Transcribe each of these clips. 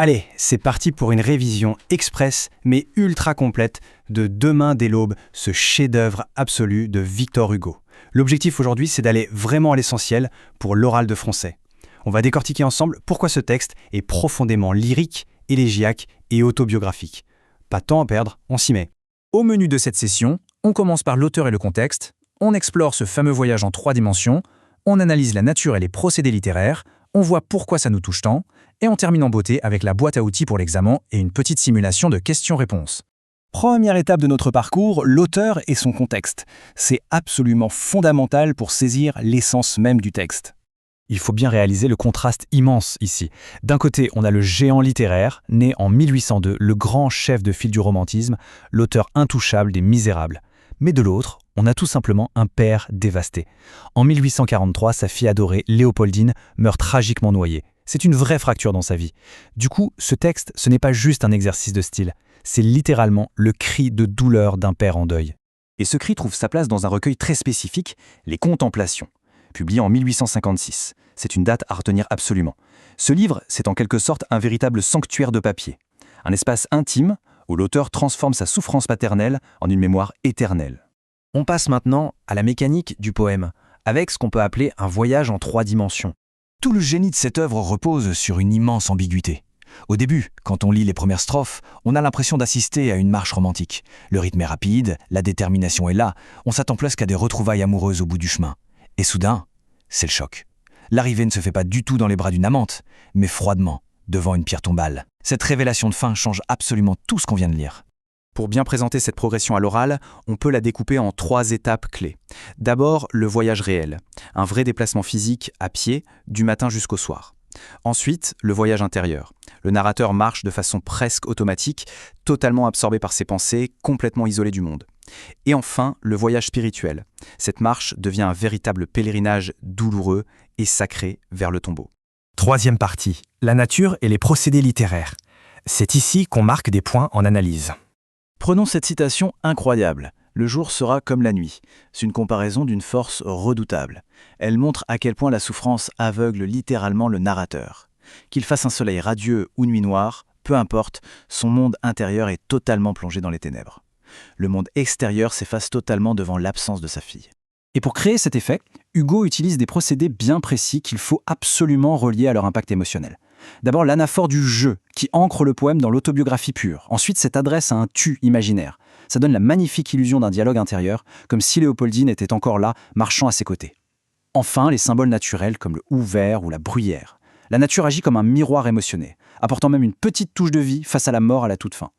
Allez, c'est parti pour une révision express mais ultra complète de Demain dès l'aube, ce chef-d'œuvre absolu de Victor Hugo. L'objectif aujourd'hui, c'est d'aller vraiment à l'essentiel pour l'oral de français. On va décortiquer ensemble pourquoi ce texte est profondément lyrique, élégiaque et autobiographique. Pas de temps à perdre, on s'y met. Au menu de cette session, on commence par l'auteur et le contexte, on explore ce fameux voyage en 3 dimensions, on analyse la nature et les procédés littéraires, on voit pourquoi ça nous touche tant, et on termine en beauté avec la boîte à outils pour l'examen et une petite simulation de questions-réponses. Première étape de notre parcours, l'auteur et son contexte. C'est absolument fondamental pour saisir l'essence même du texte. Il faut bien réaliser le contraste immense ici. D'un côté, on a le géant littéraire, né en 1802, le grand chef de file du romantisme, l'auteur intouchable des Misérables. Mais de l'autre, on a tout simplement un père dévasté. En 1843, sa fille adorée, Léopoldine, meurt tragiquement noyée. C'est une vraie fracture dans sa vie. Du coup, ce texte, ce n'est pas juste un exercice de style, c'est littéralement le cri de douleur d'un père en deuil. Et ce cri trouve sa place dans un recueil très spécifique, Les Contemplations, publié en 1856. C'est une date à retenir absolument. Ce livre, c'est en quelque sorte un véritable sanctuaire de papier. Un espace intime où l'auteur transforme sa souffrance paternelle en une mémoire éternelle. On passe maintenant à la mécanique du poème, avec ce qu'on peut appeler un voyage en 3 dimensions. Tout le génie de cette œuvre repose sur une immense ambiguïté. Au début, quand on lit les premières strophes, on a l'impression d'assister à une marche romantique. Le rythme est rapide, la détermination est là, on s'attend presque à des retrouvailles amoureuses au bout du chemin. Et soudain, c'est le choc. L'arrivée ne se fait pas du tout dans les bras d'une amante, mais froidement, devant une pierre tombale. Cette révélation de fin change absolument tout ce qu'on vient de lire. Pour bien présenter cette progression à l'oral, on peut la découper en 3 étapes clés. D'abord, le voyage réel, un vrai déplacement physique à pied, du matin jusqu'au soir. Ensuite, le voyage intérieur. Le narrateur marche de façon presque automatique, totalement absorbé par ses pensées, complètement isolé du monde. Et enfin, le voyage spirituel. Cette marche devient un véritable pèlerinage douloureux et sacré vers le tombeau. Troisième partie, la nature et les procédés littéraires. C'est ici qu'on marque des points en analyse. Prenons cette citation incroyable. Le jour sera comme la nuit. C'est une comparaison d'une force redoutable. Elle montre à quel point la souffrance aveugle littéralement le narrateur. Qu'il fasse un soleil radieux ou nuit noire, peu importe, son monde intérieur est totalement plongé dans les ténèbres. Le monde extérieur s'efface totalement devant l'absence de sa fille. Et pour créer cet effet, Hugo utilise des procédés bien précis qu'il faut absolument relier à leur impact émotionnel. D'abord, l'anaphore du « je » qui ancre le poème dans l'autobiographie pure. Ensuite, cette adresse à un « tu » imaginaire. Ça donne la magnifique illusion d'un dialogue intérieur, comme si Léopoldine était encore là, marchant à ses côtés. Enfin, les symboles naturels comme le ouvert ou la bruyère. La nature agit comme un miroir émotionné, apportant même une petite touche de vie face à la mort à la toute fin.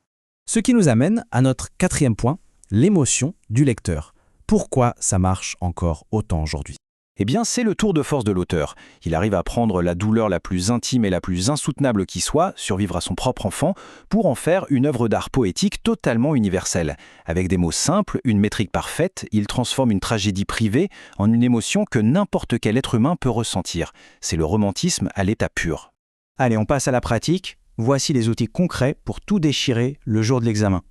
Ce qui nous amène à notre 4e point, l'émotion du lecteur. Pourquoi ça marche encore autant aujourd'hui ? Eh bien, c'est le tour de force de l'auteur. Il arrive à prendre la douleur la plus intime et la plus insoutenable qui soit, survivre à son propre enfant, pour en faire une œuvre d'art poétique totalement universelle. Avec des mots simples, une métrique parfaite, il transforme une tragédie privée en une émotion que n'importe quel être humain peut ressentir. C'est le romantisme à l'état pur. Allez, on passe à la pratique. Voici les outils concrets pour tout déchirer le jour de l'examen.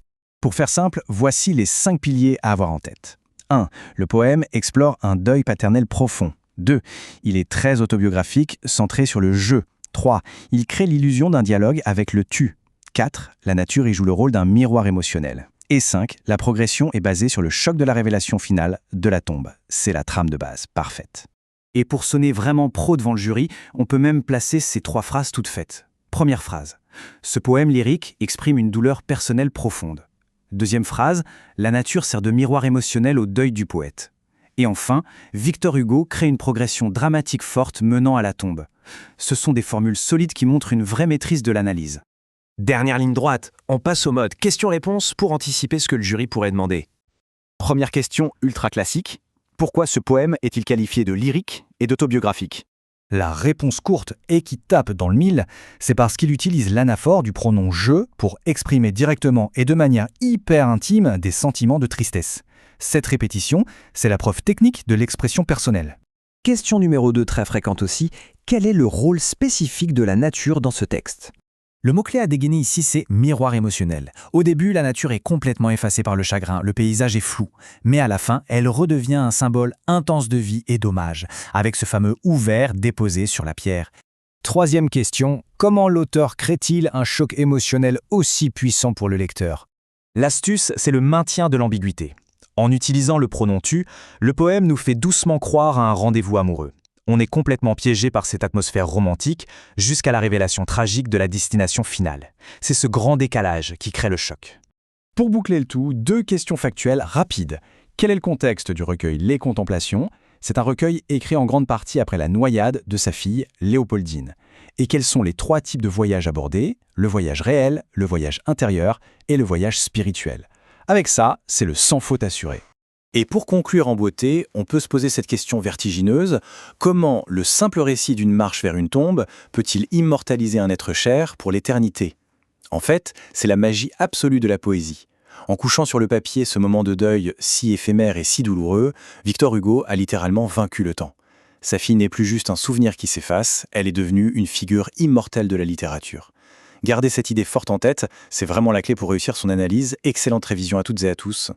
Pour faire simple, voici les 5 piliers à avoir en tête. 1. Le poème explore un deuil paternel profond. 2. Il est très autobiographique, centré sur le « je ». 3. Il crée l'illusion d'un dialogue avec le « tu ». 4. La nature y joue le rôle d'un miroir émotionnel. Et 5. La progression est basée sur le choc de la révélation finale de la tombe. C'est la trame de base, parfaite. Et pour sonner vraiment pro devant le jury, on peut même placer ces 3 phrases toutes faites. Première phrase. Ce poème lyrique exprime une douleur personnelle profonde. Deuxième phrase, la nature sert de miroir émotionnel au deuil du poète. Et enfin, Victor Hugo crée une progression dramatique forte menant à la tombe. Ce sont des formules solides qui montrent une vraie maîtrise de l'analyse. Dernière ligne droite, on passe au mode question-réponse pour anticiper ce que le jury pourrait demander. Première question ultra classique. Pourquoi ce poème est-il qualifié de lyrique et d'autobiographique ? La réponse courte et qui tape dans le mille, c'est parce qu'il utilise l'anaphore du pronom « je » pour exprimer directement et de manière hyper intime des sentiments de tristesse. Cette répétition, c'est la preuve technique de l'expression personnelle. Question numéro 2 très fréquente aussi, quel est le rôle spécifique de la nature dans ce texte ? Le mot-clé à dégainer ici, c'est miroir émotionnel. Au début, la nature est complètement effacée par le chagrin, le paysage est flou. Mais à la fin, elle redevient un symbole intense de vie et d'hommage, avec ce fameux ouvert déposé sur la pierre. Troisième question, comment l'auteur crée-t-il un choc émotionnel aussi puissant pour le lecteur? L'astuce, c'est le maintien de l'ambiguïté. En utilisant le pronom tu, le poème nous fait doucement croire à un rendez-vous amoureux. On est complètement piégé par cette atmosphère romantique jusqu'à la révélation tragique de la destination finale. C'est ce grand décalage qui crée le choc. Pour boucler le tout, 2 questions factuelles rapides. Quel est le contexte du recueil Les Contemplations? C'est un recueil écrit en grande partie après la noyade de sa fille Léopoldine. Et quels sont les 3 types de voyages abordés? Le voyage réel, le voyage intérieur et le voyage spirituel. Avec ça, c'est le sans faute assuré. Et pour conclure en beauté, on peut se poser cette question vertigineuse. Comment le simple récit d'une marche vers une tombe peut-il immortaliser un être cher pour l'éternité? En fait, c'est la magie absolue de la poésie. En couchant sur le papier ce moment de deuil si éphémère et si douloureux, Victor Hugo a littéralement vaincu le temps. Sa fille n'est plus juste un souvenir qui s'efface, elle est devenue une figure immortelle de la littérature. Gardez cette idée forte en tête, c'est vraiment la clé pour réussir son analyse. Excellente révision à toutes et à tous.